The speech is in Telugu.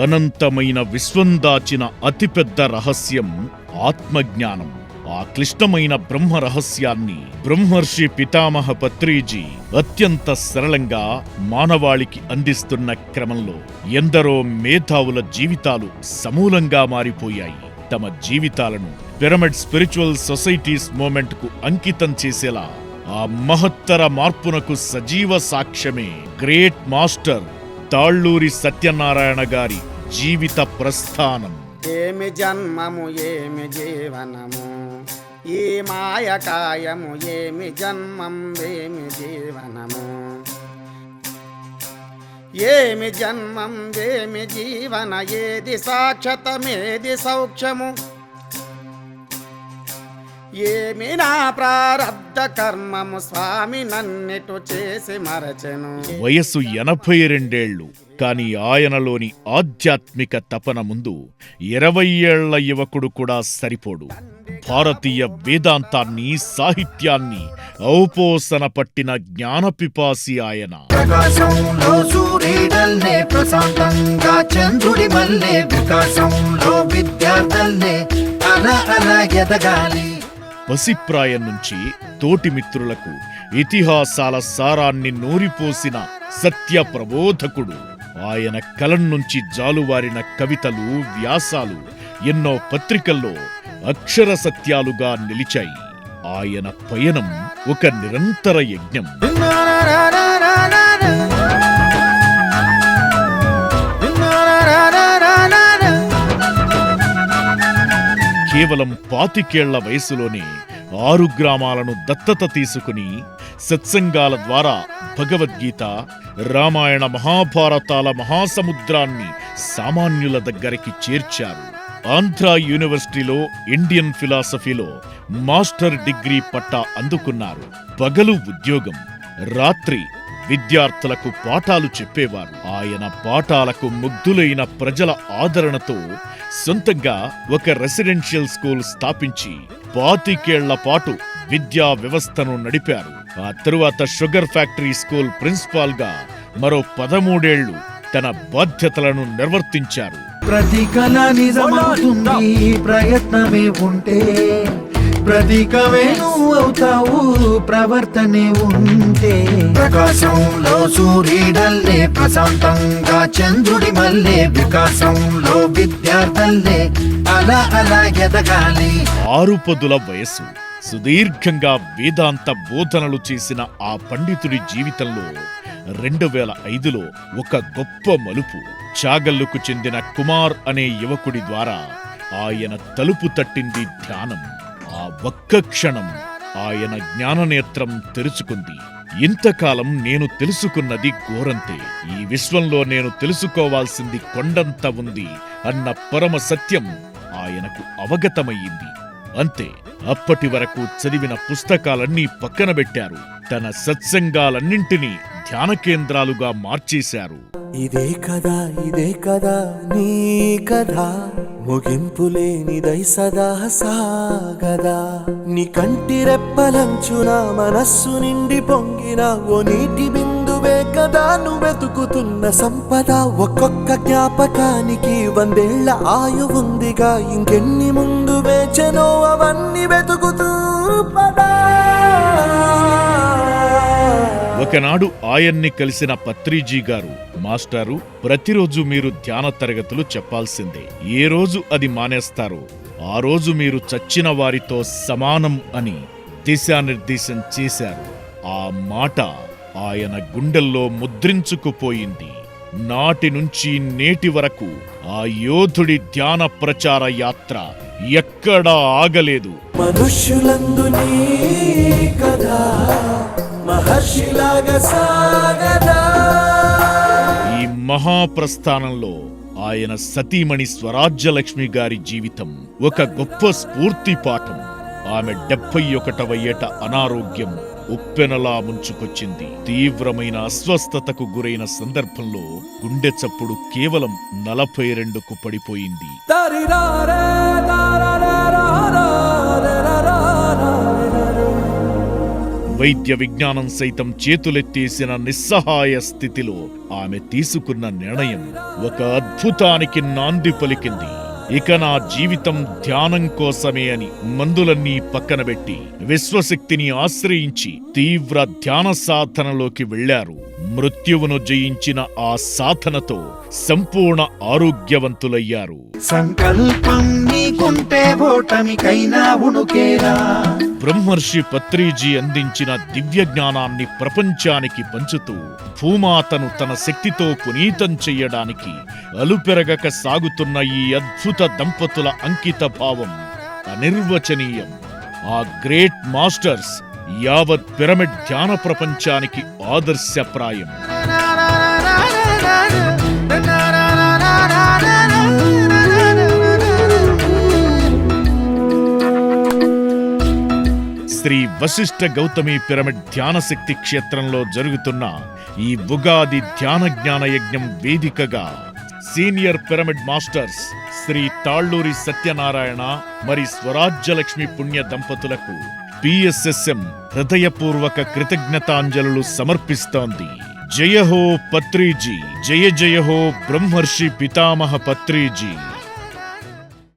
అనంతమైన విశ్వం దాచిన అతిపెద్ద రహస్యం ఆత్మజ్ఞానం. ఆ క్లిష్టమైన బ్రహ్మ రహస్యాన్ని బ్రహ్మర్షి పితామహ పత్రిజీ అత్యంత సరళంగా మానవాళికి అందిస్తున్న క్రమంలో ఎందరో మేధావుల జీవితాలు సమూలంగా మారిపోయాయి. తమ జీవితాలను పిరమిడ్ స్పిరిచువల్ సొసైటీస్ మూవ్మెంట్ కు అంకితం చేసేలా ఆ మహత్తర మార్పునకు సజీవ సాక్ష్యమే గ్రేట్ మాస్టర్ తాళ్ళూరి సత్యనారాయణ గారి జీవిత ప్రస్థానం. ఏమి జన్మము ఏమి జీవనము, ఈ మాయకాయము ఏమి జన్మం ఏమి జీవనము. ఏమి జన్మం ఏమి జీవన, ఏది సాక్షతమేది సౌఖ్యము. ఏమి నా ప్రారబ్ధ కర్మము, స్వామి నన్నెటు చేసి మరచెను. వయస్సు 82 కాని ఆయనలోని ఆధ్యాత్మిక తపన ముందు 20 ఏళ్ల యువకుడు కూడా సరిపోడు. భారతీయ వేదాంతాన్ని, సాహిత్యాన్ని ఔపోసన పట్టిన జ్ఞానపిపాసి ఆయన. ప్రకాశంలో సూర్యుడల్లే, ప్రశాంతంగా చంద్రుడి మల్లె, వికాసంలో విద్యార్థులే అలా అలా ఎదగాలి. పసిప్రాయం నుంచి తోటి మిత్రులకు ఇతిహాసాల సారాన్ని నూరిపోసిన సత్య ప్రబోధకుడు. ఆయన కలం నుంచి జాలువారిన కవితలు, వ్యాసాలు ఎన్నో పత్రికల్లో అక్షర సత్యాలుగా నిలిచాయి. ఆయన పయనం ఒక నిరంతర యజ్ఞం. కేవలం 25 ఏళ్ల వయసులోనే 6 గ్రామాలను దత్తత తీసుకుని సత్సంగాల ద్వారా భగవద్గీత, రామాయణ, మహాభారతాల మహాసముద్రాన్ని సామాన్యుల దగ్గరికి చేర్చారు. ఆంధ్రా యూనివర్సిటీలో ఇండియన్ ఫిలాసఫీలో మాస్టర్ డిగ్రీ పట్టా అందుకున్నారు. పగలు ఉద్యోగం, రాత్రి విద్యార్థులకు పాఠాలు చెప్పేవారు. ఆయన పాఠాలకు ముగ్ధులైన ప్రజల ఆదరణతో సొంతంగా ఒక రెసిడెన్షియల్ స్కూల్ స్థాపించి 25 ఏళ్ల పాటు విద్యా వ్యవస్థను నడిపారు. ఆ తరువాత షుగర్ ఫ్యాక్టరీ స్కూల్ ప్రిన్సిపాల్ గా మరో 13 ఏళ్లు తన బాధ్యతలను నిర్వర్తించారు. ప్రతి కళ నిజమవుతుంది, ప్రయత్నమే ఉంటే ప్రతీకమే నువ్వు అవుతావు, ప్రవర్తనే ఉంటే. ప్రకాశంలో సూర్యుడల్లే, ప్రశాంతంగా చంద్రుడి మల్లె, వికాసంలో విద్యార్థులే అలా అలా ఎదగాలి. 6 పదుల వయస్సు, సుదీర్ఘంగా వేదాంత బోధనలు చేసిన ఆ పండితుడి జీవితంలో 2005లో ఒక గొప్ప మలుపు. చాగల్లుకు చెందిన కుమార్ అనే యువకుడి ద్వారా ఆయన తలుపు తట్టింది ధ్యానం. ఆ ఒక్క క్షణం ఆయన జ్ఞాననేత్రం తెరుచుకుంది. ఇంతకాలం నేను తెలుసుకున్నది గోరంతే, ఈ విశ్వంలో నేను తెలుసుకోవాల్సింది కొండంత ఉంది అన్న పరమ సత్యం ఆయనకు అవగతమయ్యింది. అంతే, అప్పటి వరకు చదివిన పుస్తకాలన్నీ పక్కన పెట్టారు. తన సత్సంగాలన్నింటినీ ధ్యాన కేంద్రాలుగా మార్చేశారు. ఇదే కదా నీ కథ, ముగింపులేనిదై సదా సాగదా. నీ కంటి రెప్పలంచున మనస్సు నిండి పొంగిన ఓ నీటి బిందువే కదా నువ్వెతుకుతున్న సంపద. ఒక్కొక్క జ్ఞాపకానికి 100 ఏళ్ల ఆయువుందిగా, ఇంకెన్ని ముందు వేచెనో అవన్నీ వెతుకుతూ పదా. ఒకనాడు ఆయన్ని కలిసిన పత్రిజీ గారు, మాస్టారు, ప్రతిరోజు మీరు ధ్యాన తరగతులు చెప్పాల్సిందే. ఏ రోజు అది మానేస్తారో ఆ రోజు మీరు చచ్చిన వారితో సమానం అని దిశానిర్దేశం చేశారు. ఆ మాట ఆయన గుండెల్లో ముద్రించుకుపోయింది. నాటి నుంచి నేటి వరకు ఆ యోధుడి ధ్యాన ప్రచార యాత్ర ఎక్కడా ఆగలేదు. మనుష్యులందు నీ కదా మహర్షిలాగా సాగదా. ఈ మహాప్రస్థానంలో ఆయన సతీమణి స్వరాజ్యలక్ష్మి గారి జీవితం ఒక గొప్ప స్ఫూర్తి పాఠం. ఆమె 71వ ఏట అనారోగ్యం ఉప్పెనలా ముంచుకొచ్చింది. తీవ్రమైన అస్వస్థతకు గురైన సందర్భంలో గుండె చప్పుడు కేవలం 42కు పడిపోయింది. వైద్య విజ్ఞానం సైతం చేతులెత్తేసిన నిస్సహాయ స్థితిలో ఆమె తీసుకున్న నిర్ణయం ఒక అద్భుతానికి నాంది పలికింది. ఇక నా జీవితం ధ్యానం కోసమే అని మందులన్నీ పక్కనబెట్టి విశ్వశక్తిని ఆశ్రయించి తీవ్ర ధ్యాన సాధనలోకి వెళ్లారు. మృత్యువును జయించిన ఆ సాధనతో సంపూర్ణ ఆరోగ్యవంతులయ్యారు. సంకల్పం నీకుంటే ఓటమికైనా ఉణుకేరా. బ్రహ్మర్షి పత్రిజీ అందించిన దివ్య జ్ఞానాన్ని ప్రపంచానికి పంచుతూ భూమాతను తన శక్తితో పునీతం చెయ్యడానికి అలుపెరగక సాగుతున్న ఈ అద్భుత దంపతుల అంకిత భావం అనిర్వచనీయం. ఆ గ్రేట్ మాస్టర్స్ యావత్ పిరమిడ్ ధ్యాన ప్రపంచానికి ఆదర్శప్రాయం. శ్రీ వశిష్ఠ గౌతమి పిరమిడ్ ధ్యానశక్తి క్షేత్రంలో జరుగుతున్న ఈ ఉగాది ధ్యాన జ్ఞాన యజ్ఞం వేదికగా senior pyramid masters Shri Talluri Satyanarayana మరి స్వరాజ్యలక్ష్మి పుణ్య దంపతులకు పిఎస్ఎస్ఎం హృదయపూర్వక కృతజ్ఞతాంజలులు సమర్పిస్తోంది. జయ హో పత్రిజీ, జయ జయ హో బ్రహ్మర్షి పితామహ పత్రిజీ.